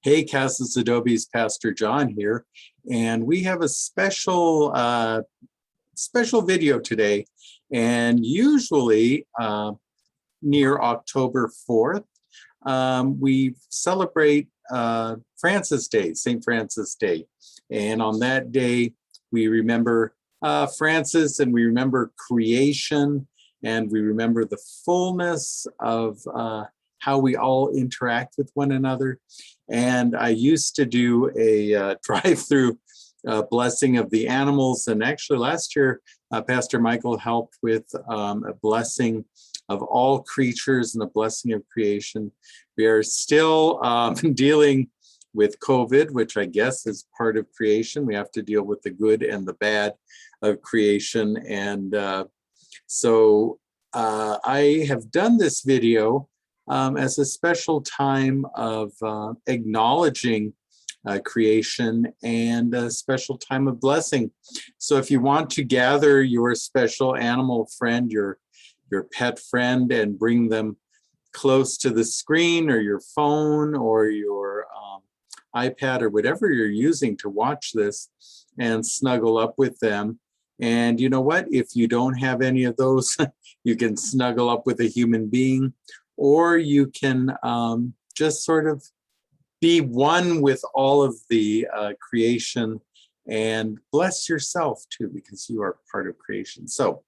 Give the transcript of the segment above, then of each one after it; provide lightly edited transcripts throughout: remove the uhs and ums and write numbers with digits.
Hey, Casas Adobe's Pastor John here, and we have a special video today. And usually near October 4th, we celebrate Francis Day, St. Francis Day. And on that day, we remember Francis, and we remember creation, and we remember the fullness of how we all interact with one another. And I used to do a drive-through blessing of the animals. And actually last year, Pastor Michael helped with a blessing of all creatures and a blessing of creation. We are still dealing with COVID, which I guess is part of creation. We have to deal with the good and the bad of creation. And so I have done this video as a special time of acknowledging creation and a special time of blessing. So if you want to gather your special animal friend, your pet friend, and bring them close to the screen or your phone or your iPad or whatever you're using to watch this, and snuggle up with them. And you know what? If you don't have any of those, you can snuggle up with a human being, or you can just sort of be one with all of the creation and bless yourself too, because you are part of creation. So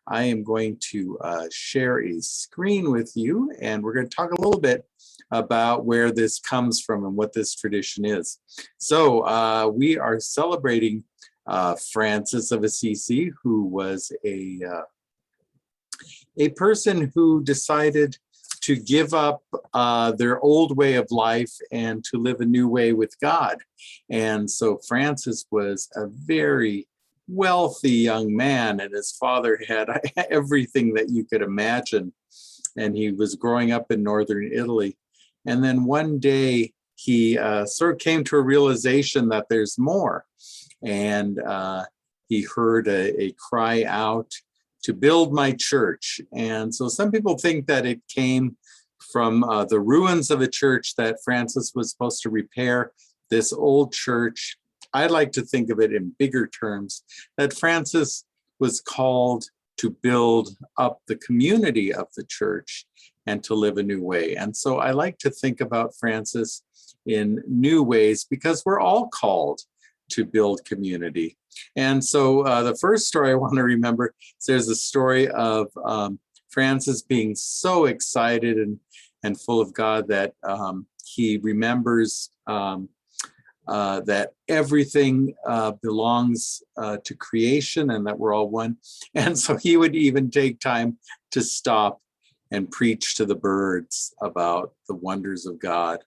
I am going to share a screen with you, and we're going to talk a little bit about where this comes from and what this tradition is. So we are celebrating Francis of Assisi, who was a person who decided to give up their old way of life and to live a new way with God. And so Francis was a very wealthy young man, and his father had everything that you could imagine. And he was growing up in northern Italy. And then one day he sort of came to a realization that there's more. And he heard a cry out to build my church. And so some people think that it came from the ruins of a church that Francis was supposed to repair, this old church. I like to think of it in bigger terms, that Francis was called to build up the community of the church and to live a new way. And so I like to think about Francis in new ways, because we're all called to build community. And so the first story I want to remember is there's a story of Francis being so excited and full of God that he remembers that everything belongs to creation and that we're all one. And so he would even take time to stop and preach to the birds about the wonders of God.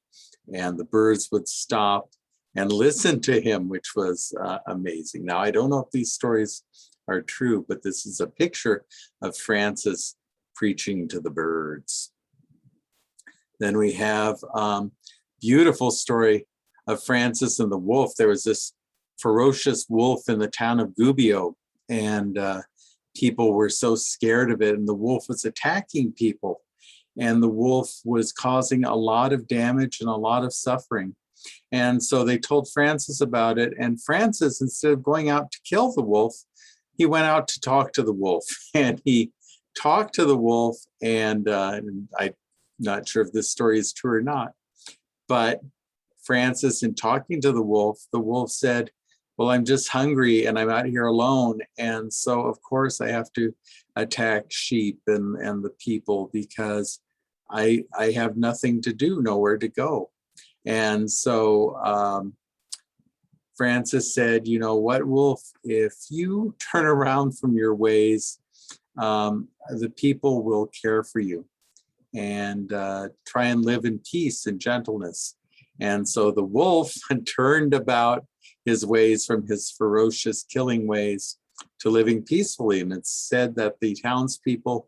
And the birds would stop and listen to him, which was amazing. Now, I don't know if these stories are true, but this is a picture of Francis preaching to the birds. Then we have beautiful story of Francis and the wolf. There was this ferocious wolf in the town of Gubbio, and people were so scared of it, and the wolf was attacking people, and the wolf was causing a lot of damage and a lot of suffering. And so they told Francis about it, and Francis, instead of going out to kill the wolf, he went out to talk to the wolf. And he talked to the wolf, and I'm not sure if this story is true or not, but Francis, in talking to the wolf said, well, I'm just hungry and I'm out here alone. And so, of course, I have to attack sheep and the people, because I have nothing to do, nowhere to go. And so Francis said, you know what, wolf, if you turn around from your ways, the people will care for you, and try and live in peace and gentleness. And so the wolf turned about his ways from his ferocious killing ways to living peacefully. And it's said that the townspeople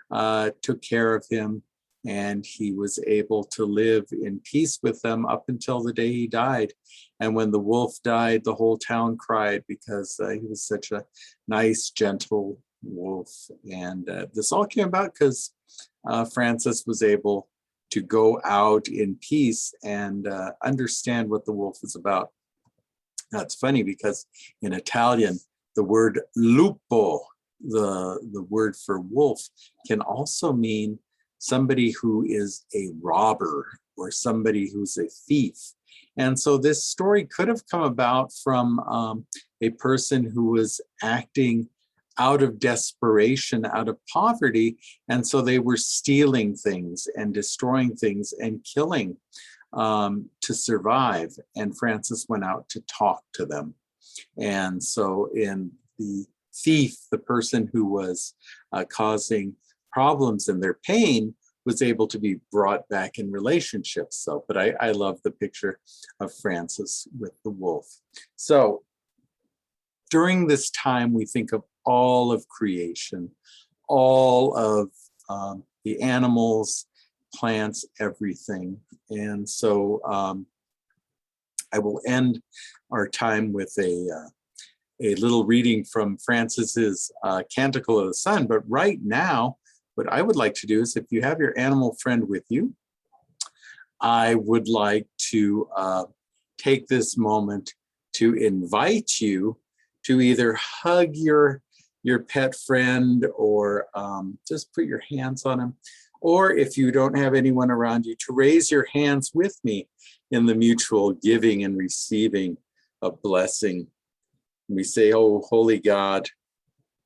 took care of him, and he was able to live in peace with them up until the day he died. And when the wolf died, the whole town cried, because he was such a nice, gentle wolf. And this all came about because Francis was able to go out in peace and understand what the wolf is about. That's funny because in Italian, the word lupo, the word for wolf, can also mean somebody who is a robber or somebody who's a thief. And so this story could have come about from a person who was acting out of desperation, out of poverty, and so they were stealing things and destroying things and killing to survive. And Francis went out to talk to them. And so in the thief, the person who was causing problems and their pain was able to be brought back in relationships. So, but I love the picture of Francis with the wolf. So during this time, we think of all of creation, all of the animals, plants, everything. And so I will end our time with a little reading from Francis's Canticle of the Sun. But right now, what I would like to do is, if you have your animal friend with you, I would like to take this moment to invite you to either hug your pet friend or just put your hands on him. Or if you don't have anyone around you, to raise your hands with me in the mutual giving and receiving of blessing. We say, "Oh, holy God,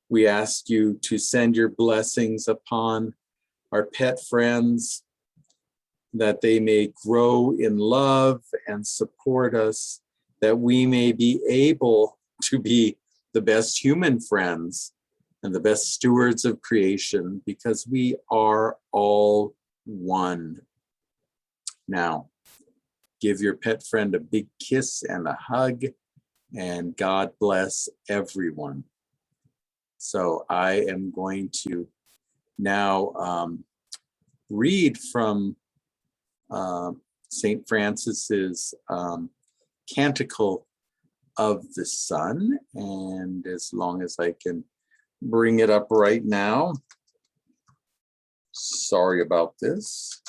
we ask you to send your blessings upon our pet friends, that they may grow in love and support us, that we may be able to be the best human friends and the best stewards of creation, because we are all one." Now, give your pet friend a big kiss and a hug, and God bless everyone. So I am going to now read from St. Francis's Canticle of the Sun, and as long as I can bring it up right now. Sorry about this.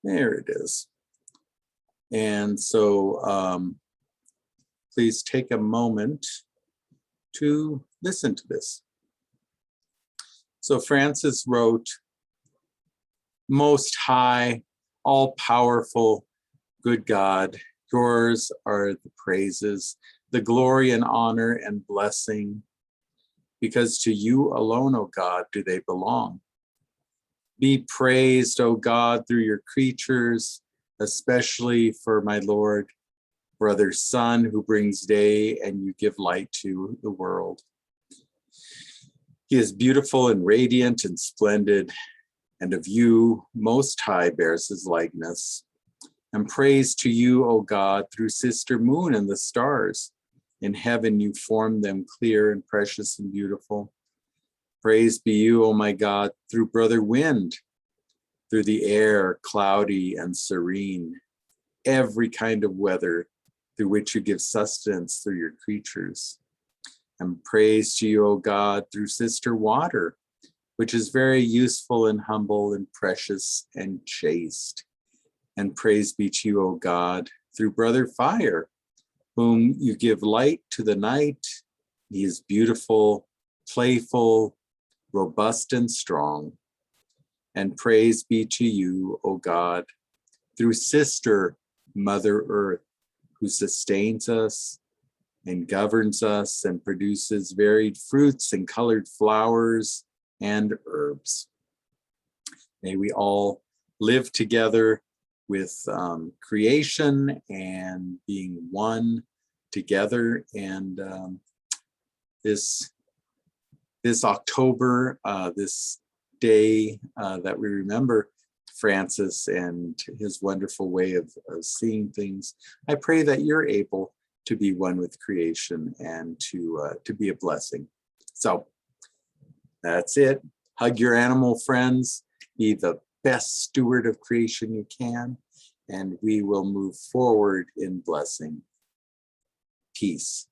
There it is. And so please take a moment to listen to this. So Francis wrote, "Most high, all-powerful, good God, yours are the praises, the glory and honor and blessing, because to you alone, O God, do they belong. Be praised, O God, through your creatures, especially for my Lord, brother sun, who brings day and you give light to the world. He is beautiful and radiant and splendid, and of you, Most High, bears his likeness. And praise to you, O God, through sister moon and the stars. In heaven you formed them clear and precious and beautiful. Praise be you, O my God, through brother wind, through the air cloudy and serene, every kind of weather through which you give sustenance through your creatures. And praise to you, O God, through sister water, which is very useful and humble and precious and chaste. And praise be to you, O God, through brother fire, whom you give light to the night. He is beautiful, playful, robust and strong. And praise be to you, O God, through sister Mother Earth, who sustains us and governs us and produces varied fruits and colored flowers and herbs. May we all live together with creation and being one together. And this October, this day that we remember Francis and his wonderful way of seeing things, I pray that you're able to be one with creation and to be a blessing. So that's it. Hug your animal friends. Be the best steward of creation you can, and we will move forward in blessing. Peace.